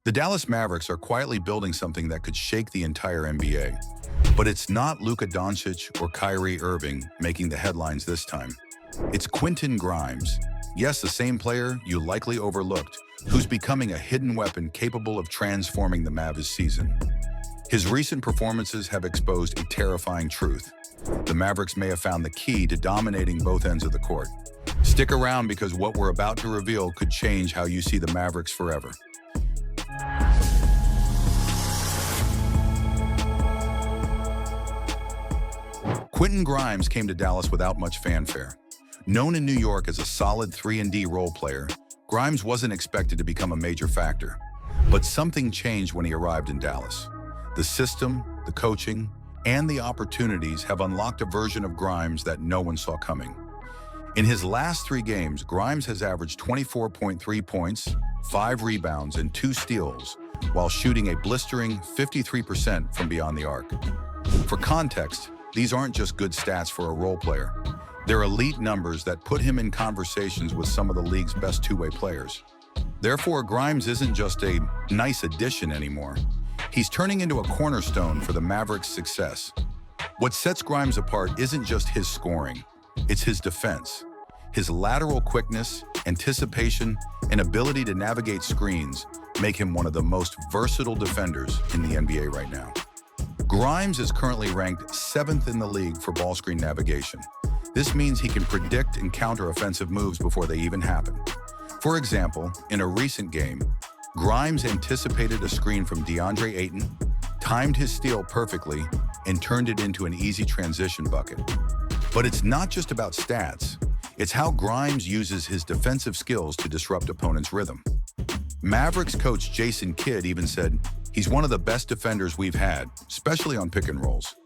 The Dallas Mavericks are quietly building something that could shake the entire NBA. But it's not Luka Doncic or Kyrie Irving making the headlines this time. It's Quinton Grimes. Yes, the same player you likely overlooked, who's becoming a hidden weapon capable of transforming the Mavs season. His recent performances have exposed a terrifying truth. The Mavericks may have found the key to dominating both ends of the court. Stick around because what we're about to reveal could change how you see the Mavericks forever. Quinton Grimes came to Dallas without much fanfare. Known in New York as a solid 3-and-D role player, Grimes wasn't expected to become a major factor. But something changed when he arrived in Dallas. The system, the coaching, and the opportunities have unlocked a version of Grimes that no one saw coming. In his last 3 games, Grimes has averaged 24.3 points, 5 rebounds, and 2 steals, while shooting a blistering 53% from beyond the arc. For context, these aren't just good stats for a role player. They're elite numbers that put him in conversations with some of the league's best two-way players. Therefore, Grimes isn't just a nice addition anymore. He's turning into a cornerstone for the Mavericks' success. What sets Grimes apart isn't just his scoring, it's his defense. His lateral quickness, anticipation, and ability to navigate screens make him one of the most versatile defenders in the NBA right now. Grimes is currently ranked 7th in the league for ball screen navigation. This means he can predict and counter offensive moves before they even happen. For example, in a recent game, Grimes anticipated a screen from DeAndre Ayton, timed his steal perfectly, and turned it into an easy transition bucket. But it's not just about stats. It's how Grimes uses his defensive skills to disrupt opponents' rhythm. Mavericks coach Jason Kidd even said, "He's one of the best defenders we've had, especially on pick and rolls."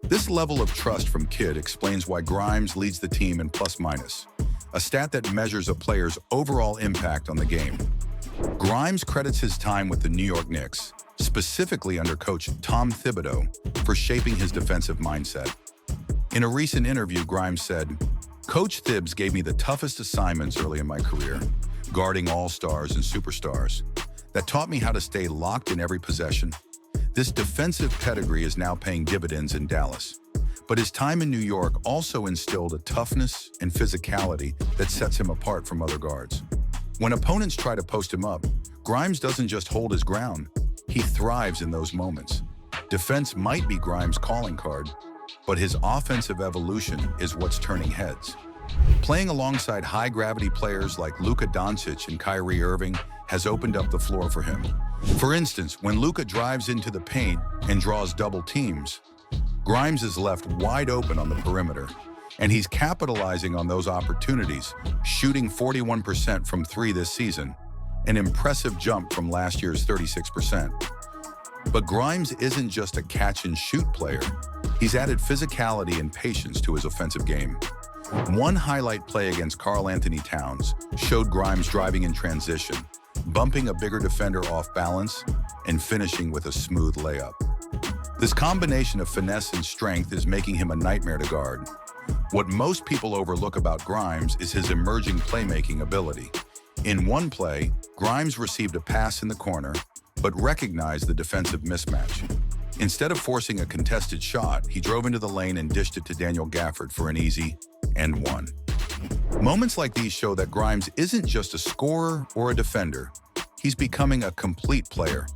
This level of trust from Kidd explains why Grimes leads the team in plus-minus, a stat that measures a player's overall impact on the game. Grimes credits his time with the New York Knicks, specifically under coach Tom Thibodeau, for shaping his defensive mindset. In a recent interview, Grimes said, "Coach Thibs gave me the toughest assignments early in my career, guarding all-stars and superstars. That taught me how to stay locked in every possession. This defensive pedigree is now paying dividends in Dallas. But his time in New York also instilled a toughness and physicality that sets him apart from other guards. When opponents try to post him up, Grimes doesn't just hold his ground, he thrives in those moments. Defense might be Grimes' calling card, but his offensive evolution is what's turning heads. Playing alongside high-gravity players like Luka Doncic and Kyrie Irving has opened up the floor for him. For instance, when Luka drives into the paint and draws double teams, Grimes is left wide open on the perimeter, and he's capitalizing on those opportunities, shooting 41% from 3 this season, an impressive jump from last year's 36%. But Grimes isn't just a catch-and-shoot player. He's added physicality and patience to his offensive game. One highlight play against Karl Anthony Towns showed Grimes driving in transition, bumping a bigger defender off balance, and finishing with a smooth layup. This combination of finesse and strength is making him a nightmare to guard. What most people overlook about Grimes is his emerging playmaking ability. In one play, Grimes received a pass in the corner, but recognized the defensive mismatch. Instead of forcing a contested shot, he drove into the lane and dished it to Daniel Gafford for an easy and one. Moments like these show that Grimes isn't just a scorer or a defender. He's becoming a complete player.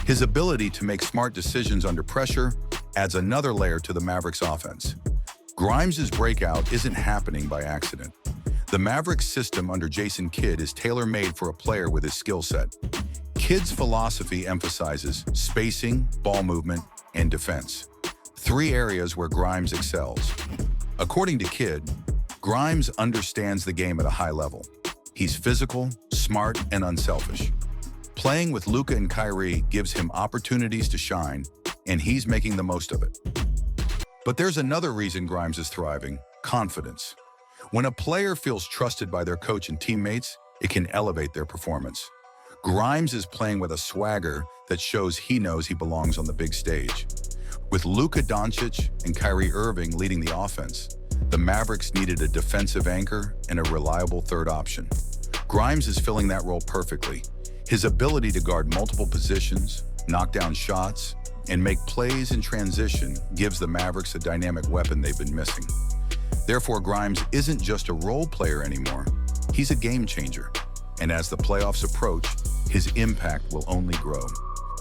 His ability to make smart decisions under pressure adds another layer to the Mavericks' offense. Grimes' breakout isn't happening by accident. The Mavericks system under Jason Kidd is tailor-made for a player with his skill set. Kidd's philosophy emphasizes spacing, ball movement, and defense, 3 areas where Grimes excels. According to Kidd, Grimes understands the game at a high level. He's physical, smart, and unselfish. Playing with Luka and Kyrie gives him opportunities to shine, and he's making the most of it. But there's another reason Grimes is thriving: confidence. When a player feels trusted by their coach and teammates, it can elevate their performance. Grimes is playing with a swagger that shows he knows he belongs on the big stage. With Luka Doncic and Kyrie Irving leading the offense, the Mavericks needed a defensive anchor and a reliable third option. Grimes is filling that role perfectly. His ability to guard multiple positions, knock down shots, and make plays in transition gives the Mavericks a dynamic weapon they've been missing. Therefore, Grimes isn't just a role player anymore, he's a game changer. And as the playoffs approach, his impact will only grow.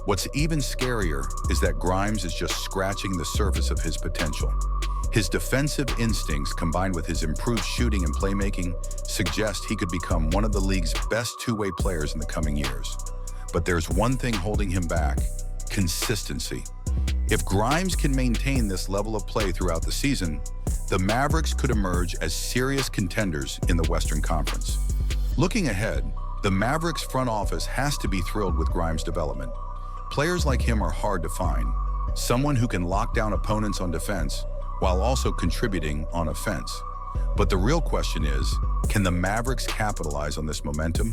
What's even scarier is that Grimes is just scratching the surface of his potential. His defensive instincts combined with his improved shooting and playmaking suggest he could become one of the league's best two-way players in the coming years. But there's one thing holding him back: consistency. If Grimes can maintain this level of play throughout the season, the Mavericks could emerge as serious contenders in the Western Conference. Looking ahead, the Mavericks front office has to be thrilled with Grimes' development. Players like him are hard to find. Someone who can lock down opponents on defense while also contributing on offense. But the real question is, can the Mavericks capitalize on this momentum?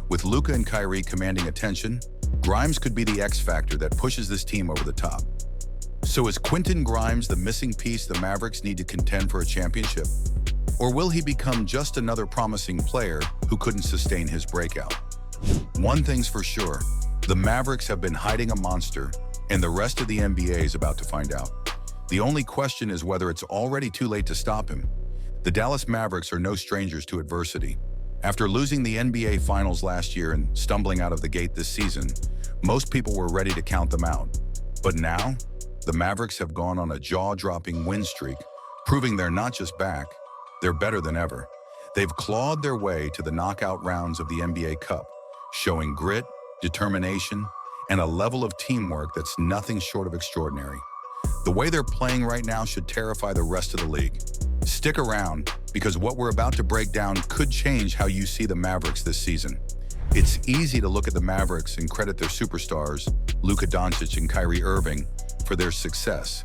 With Luka and Kyrie commanding attention, Grimes could be the X factor that pushes this team over the top. So is Quinton Grimes the missing piece the Mavericks need to contend for a championship? Or will he become just another promising player who couldn't sustain his breakout? One thing's for sure, the Mavericks have been hiding a monster, and the rest of the NBA is about to find out. The only question is whether it's already too late to stop him. The Dallas Mavericks are no strangers to adversity. After losing the NBA Finals last year and stumbling out of the gate this season, most people were ready to count them out. But now, the Mavericks have gone on a jaw-dropping win streak, proving they're not just back, they're better than ever. They've clawed their way to the knockout rounds of the NBA Cup, showing grit, determination, and a level of teamwork that's nothing short of extraordinary. The way they're playing right now should terrify the rest of the league. Stick around, because what we're about to break down could change how you see the Mavericks this season. It's easy to look at the Mavericks and credit their superstars, Luka Doncic and Kyrie Irving, for their success.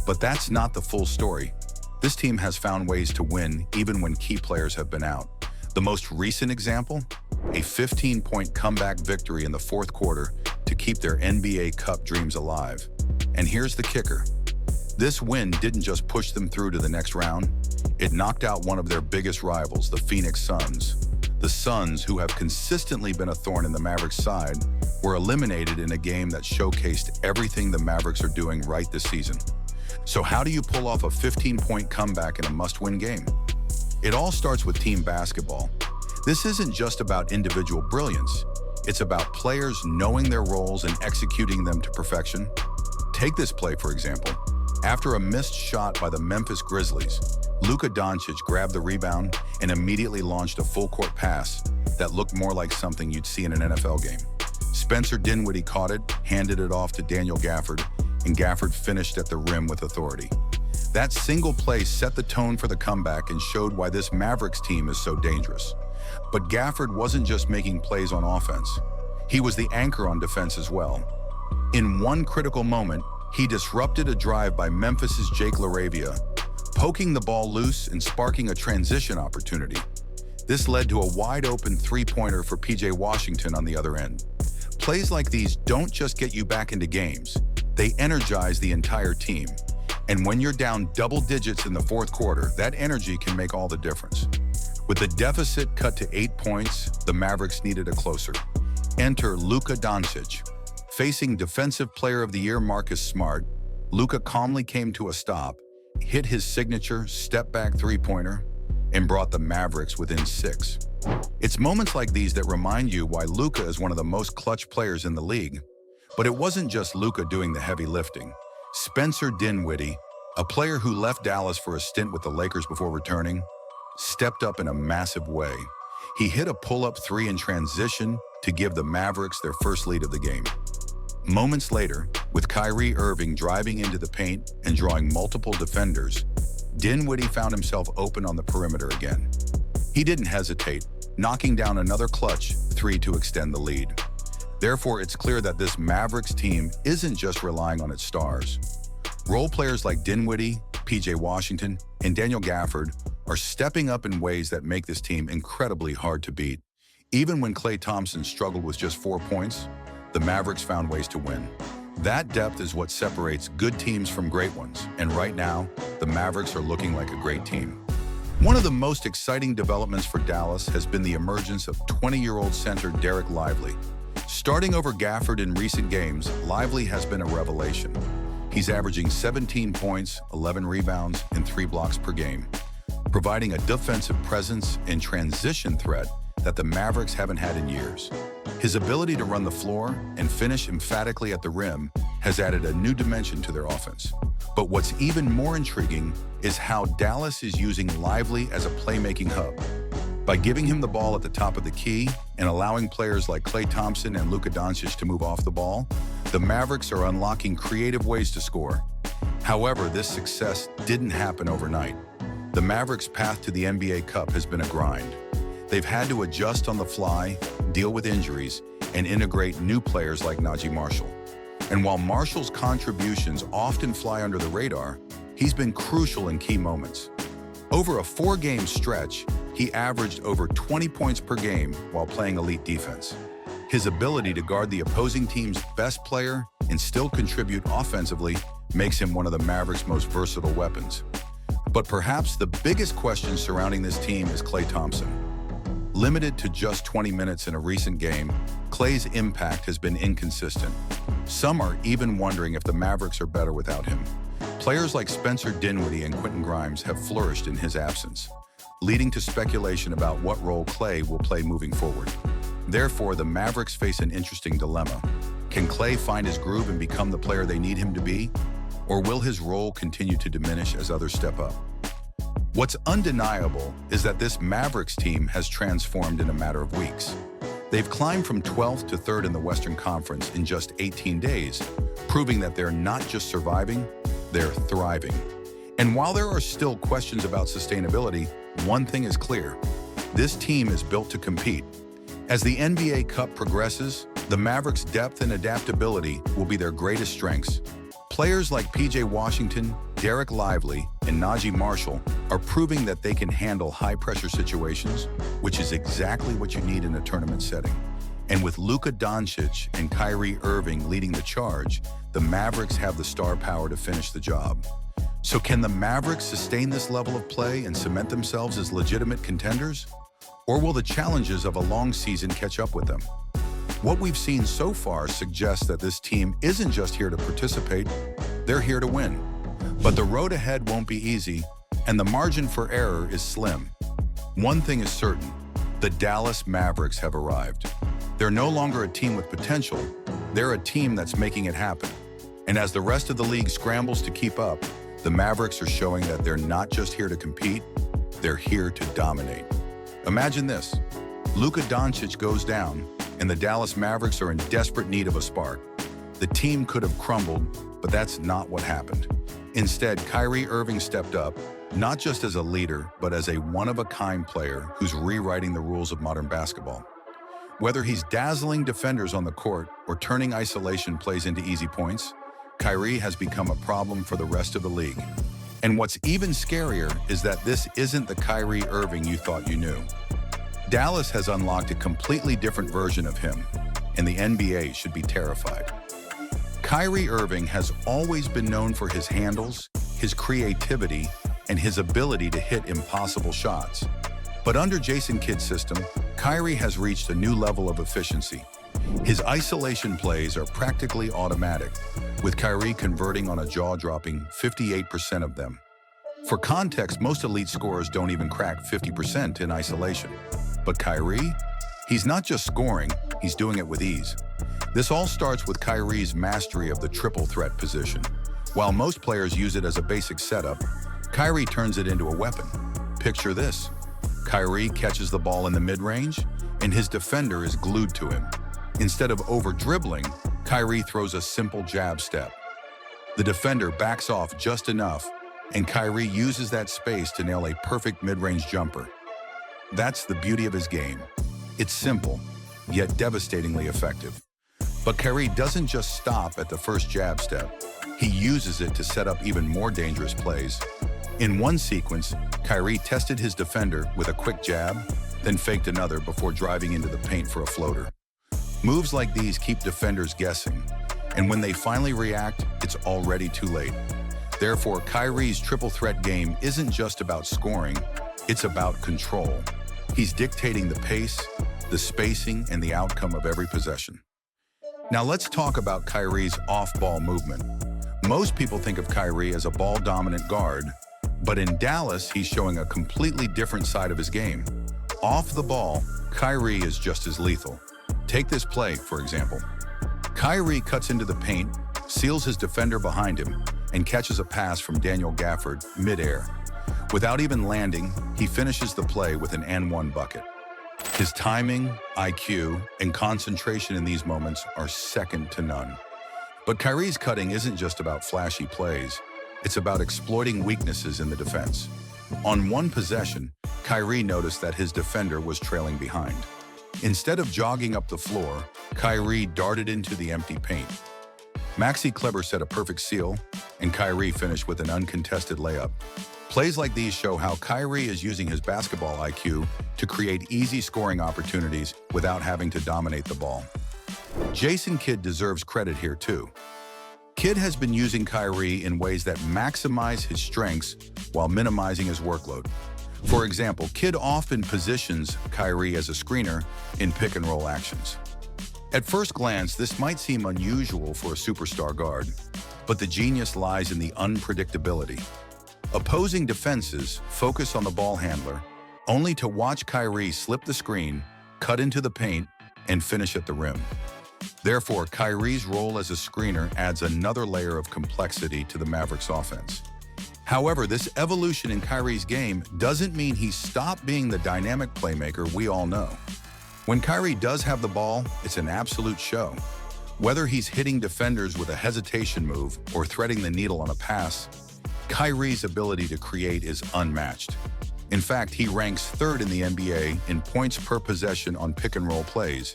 But that's not the full story. This team has found ways to win even when key players have been out. The most recent example? A 15-point comeback victory in the fourth quarter to keep their NBA Cup dreams alive. And here's the kicker. This win didn't just push them through to the next round, it knocked out one of their biggest rivals, the Phoenix Suns. The Suns, who have consistently been a thorn in the Mavericks' side, were eliminated in a game that showcased everything the Mavericks are doing right this season. So how do you pull off a 15-point comeback in a must-win game? It all starts with team basketball. This isn't just about individual brilliance. It's about players knowing their roles and executing them to perfection. Take this play, for example. After a missed shot by the Memphis Grizzlies, Luka Doncic grabbed the rebound and immediately launched a full-court pass that looked more like something you'd see in an NFL game. Spencer Dinwiddie caught it, handed it off to Daniel Gafford, and Gafford finished at the rim with authority. That single play set the tone for the comeback and showed why this Mavericks team is so dangerous. But Gafford wasn't just making plays on offense. He was the anchor on defense as well. In one critical moment, he disrupted a drive by Memphis's Jake LaRavia, poking the ball loose and sparking a transition opportunity. This led to a wide-open three-pointer for PJ Washington on the other end. Plays like these don't just get you back into games, they energize the entire team. And when you're down double digits in the fourth quarter, that energy can make all the difference. With the deficit cut to 8 points, the Mavericks needed a closer. Enter Luka Doncic. Facing Defensive Player of the Year Marcus Smart, Luka calmly came to a stop, hit his signature step-back three-pointer, and brought the Mavericks within 6. It's moments like these that remind you why Luka is one of the most clutch players in the league. But it wasn't just Luka doing the heavy lifting. Spencer Dinwiddie, a player who left Dallas for a stint with the Lakers before returning, stepped up in a massive way. He hit a pull-up three in transition to give the Mavericks their first lead of the game. Moments later, with Kyrie Irving driving into the paint and drawing multiple defenders, Dinwiddie found himself open on the perimeter again. He didn't hesitate, knocking down another clutch three to extend the lead. Therefore, it's clear that this Mavericks team isn't just relying on its stars. Role players like Dinwiddie, PJ Washington, and Daniel Gafford are stepping up in ways that make this team incredibly hard to beat. Even when Klay Thompson struggled with just 4 points, the Mavericks found ways to win. That depth is what separates good teams from great ones, and right now, the Mavericks are looking like a great team. One of the most exciting developments for Dallas has been the emergence of 20-year-old center Derek Lively. Starting over Gafford in recent games, Lively has been a revelation. He's averaging 17 points, 11 rebounds, and 3 blocks per game, providing a defensive presence and transition threat that the Mavericks haven't had in years. His ability to run the floor and finish emphatically at the rim has added a new dimension to their offense. But what's even more intriguing is how Dallas is using Lively as a playmaking hub. By giving him the ball at the top of the key and allowing players like Klay Thompson and Luka Doncic to move off the ball, the Mavericks are unlocking creative ways to score. However, this success didn't happen overnight. The Mavericks' path to the NBA Cup has been a grind. They've had to adjust on the fly, deal with injuries, and integrate new players like Naji Marshall. And while Marshall's contributions often fly under the radar, he's been crucial in key moments. Over a 4-game stretch, he averaged over 20 points per game while playing elite defense. His ability to guard the opposing team's best player and still contribute offensively makes him one of the Mavericks' most versatile weapons. But perhaps the biggest question surrounding this team is Klay Thompson. Limited to just 20 minutes in a recent game, Klay's impact has been inconsistent. Some are even wondering if the Mavericks are better without him. Players like Spencer Dinwiddie and Quinton Grimes have flourished in his absence, leading to speculation about what role Klay will play moving forward. Therefore, the Mavericks face an interesting dilemma. Can Klay find his groove and become the player they need him to be? Or will his role continue to diminish as others step up? What's undeniable is that this Mavericks team has transformed in a matter of weeks. They've climbed from 12th to 3rd in the Western Conference in just 18 days, proving that they're not just surviving, they're thriving. And while there are still questions about sustainability, one thing is clear: this team is built to compete. As the NBA Cup progresses, the Mavericks' depth and adaptability will be their greatest strengths. Players like PJ Washington, Derek Lively, and Naji Marshall are proving that they can handle high-pressure situations, which is exactly what you need in a tournament setting. And with Luka Doncic and Kyrie Irving leading the charge, the Mavericks have the star power to finish the job. So can the Mavericks sustain this level of play and cement themselves as legitimate contenders? Or will the challenges of a long season catch up with them? What we've seen so far suggests that this team isn't just here to participate, they're here to win. But the road ahead won't be easy, and the margin for error is slim. One thing is certain: the Dallas Mavericks have arrived. They're no longer a team with potential, they're a team that's making it happen. And as the rest of the league scrambles to keep up, the Mavericks are showing that they're not just here to compete, they're here to dominate. Imagine this: Luka Doncic goes down, and the Dallas Mavericks are in desperate need of a spark. The team could have crumbled, but that's not what happened. Instead, Kyrie Irving stepped up, not just as a leader, but as a one-of-a-kind player who's rewriting the rules of modern basketball. Whether he's dazzling defenders on the court or turning isolation plays into easy points, Kyrie has become a problem for the rest of the league. And what's even scarier is that this isn't the Kyrie Irving you thought you knew. Dallas has unlocked a completely different version of him, and the NBA should be terrified. Kyrie Irving has always been known for his handles, his creativity, and his ability to hit impossible shots. But under Jason Kidd's system, Kyrie has reached a new level of efficiency. His isolation plays are practically automatic, with Kyrie converting on a jaw-dropping 58% of them. For context, most elite scorers don't even crack 50% in isolation. But Kyrie? He's not just scoring, he's doing it with ease. This all starts with Kyrie's mastery of the triple threat position. While most players use it as a basic setup, Kyrie turns it into a weapon. Picture this: Kyrie catches the ball in the mid-range, and his defender is glued to him. Instead of over-dribbling, Kyrie throws a simple jab step. The defender backs off just enough, and Kyrie uses that space to nail a perfect mid-range jumper. That's the beauty of his game. It's simple, yet devastatingly effective. But Kyrie doesn't just stop at the first jab step. He uses it to set up even more dangerous plays. In one sequence, Kyrie tested his defender with a quick jab, then faked another before driving into the paint for a floater. Moves like these keep defenders guessing, and when they finally react, it's already too late. Therefore, Kyrie's triple threat game isn't just about scoring, it's about control. He's dictating the pace, the spacing, and the outcome of every possession. Now let's talk about Kyrie's off-ball movement. Most people think of Kyrie as a ball-dominant guard, but in Dallas, he's showing a completely different side of his game. Off the ball, Kyrie is just as lethal. Take this play, for example. Kyrie cuts into the paint, seals his defender behind him, and catches a pass from Daniel Gafford mid-air. Without even landing, he finishes the play with an and-one bucket. His timing, IQ, and concentration in these moments are second to none. But Kyrie's cutting isn't just about flashy plays. It's about exploiting weaknesses in the defense. On one possession, Kyrie noticed that his defender was trailing behind. Instead of jogging up the floor, Kyrie darted into the empty paint. Maxi Kleber set a perfect seal, and Kyrie finished with an uncontested layup. Plays like these show how Kyrie is using his basketball IQ to create easy scoring opportunities without having to dominate the ball. Jason Kidd deserves credit here too. Kidd has been using Kyrie in ways that maximize his strengths while minimizing his workload. For example, Kidd often positions Kyrie as a screener in pick-and-roll actions. At first glance, this might seem unusual for a superstar guard, but the genius lies in the unpredictability. Opposing defenses focus on the ball handler, only to watch Kyrie slip the screen, cut into the paint, and finish at the rim. Therefore, Kyrie's role as a screener adds another layer of complexity to the Mavericks' offense. However, this evolution in Kyrie's game doesn't mean he's stopped being the dynamic playmaker we all know. When Kyrie does have the ball, it's an absolute show. Whether he's hitting defenders with a hesitation move or threading the needle on a pass, Kyrie's ability to create is unmatched. In fact, he ranks third in the NBA in points per possession on pick-and-roll plays,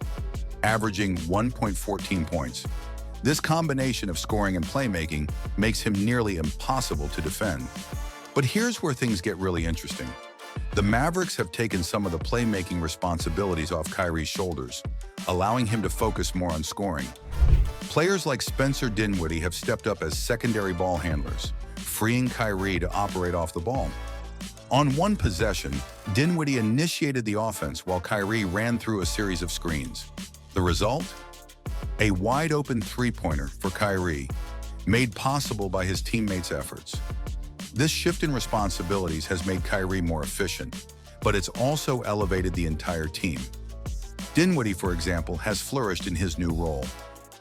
averaging 1.14 points. This combination of scoring and playmaking makes him nearly impossible to defend. But here's where things get really interesting. The Mavericks have taken some of the playmaking responsibilities off Kyrie's shoulders, allowing him to focus more on scoring. Players like Spencer Dinwiddie have stepped up as secondary ball handlers, freeing Kyrie to operate off the ball. On one possession, Dinwiddie initiated the offense while Kyrie ran through a series of screens. The result? A wide-open three-pointer for Kyrie, made possible by his teammates' efforts. This shift in responsibilities has made Kyrie more efficient, but it's also elevated the entire team. Dinwiddie, for example, has flourished in his new role,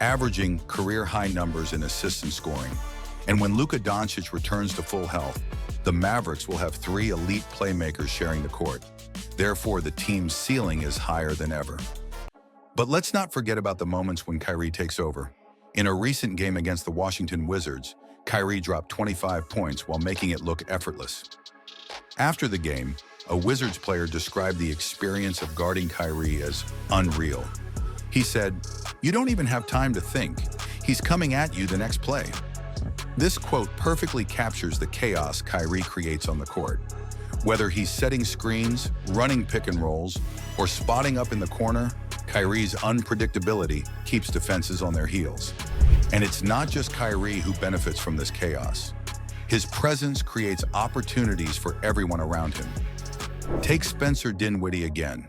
averaging career-high numbers in assists and scoring. And when Luka Doncic returns to full health, the Mavericks will have three elite playmakers sharing the court. Therefore, the team's ceiling is higher than ever. But let's not forget about the moments when Kyrie takes over. In a recent game against the Washington Wizards, Kyrie dropped 25 points while making it look effortless. After the game, a Wizards player described the experience of guarding Kyrie as unreal. He said, "You don't even have time to think. He's coming at you the next play." This quote perfectly captures the chaos Kyrie creates on the court. Whether he's setting screens, running pick and rolls, or spotting up in the corner, Kyrie's unpredictability keeps defenses on their heels. And it's not just Kyrie who benefits from this chaos. His presence creates opportunities for everyone around him. Take Spencer Dinwiddie again.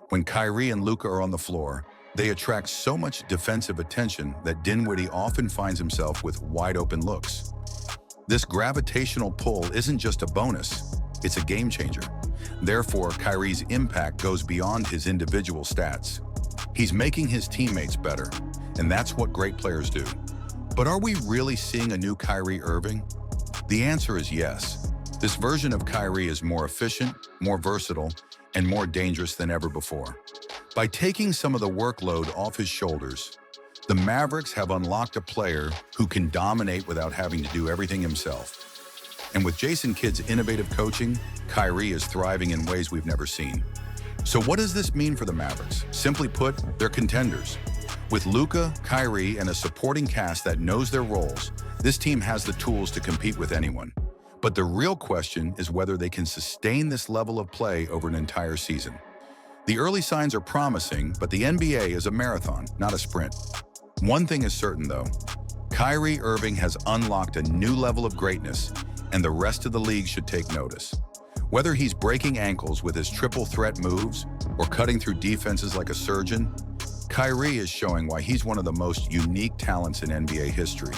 When Kyrie and Luka are on the floor, they attract so much defensive attention that Dinwiddie often finds himself with wide-open looks. This gravitational pull isn't just a bonus, it's a game changer. Therefore, Kyrie's impact goes beyond his individual stats. He's making his teammates better, and that's what great players do. But are we really seeing a new Kyrie Irving? The answer is yes. This version of Kyrie is more efficient, more versatile, and more dangerous than ever before. By taking some of the workload off his shoulders, the Mavericks have unlocked a player who can dominate without having to do everything himself. And with Jason Kidd's innovative coaching, Kyrie is thriving in ways we've never seen. So what does this mean for the Mavericks? Simply put, they're contenders. With Luka, Kyrie, and a supporting cast that knows their roles, this team has the tools to compete with anyone. But the real question is whether they can sustain this level of play over an entire season. The early signs are promising, but the NBA is a marathon, not a sprint. One thing is certain, though. Kyrie Irving has unlocked a new level of greatness, and the rest of the league should take notice. Whether he's breaking ankles with his triple threat moves or cutting through defenses like a surgeon, Kyrie is showing why he's one of the most unique talents in NBA history.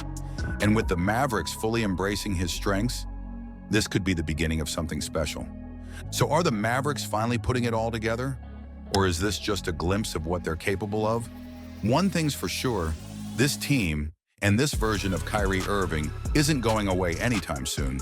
And with the Mavericks fully embracing his strengths, this could be the beginning of something special. So are the Mavericks finally putting it all together? Or is this just a glimpse of what they're capable of? One thing's for sure, this team and this version of Kyrie Irving isn't going away anytime soon.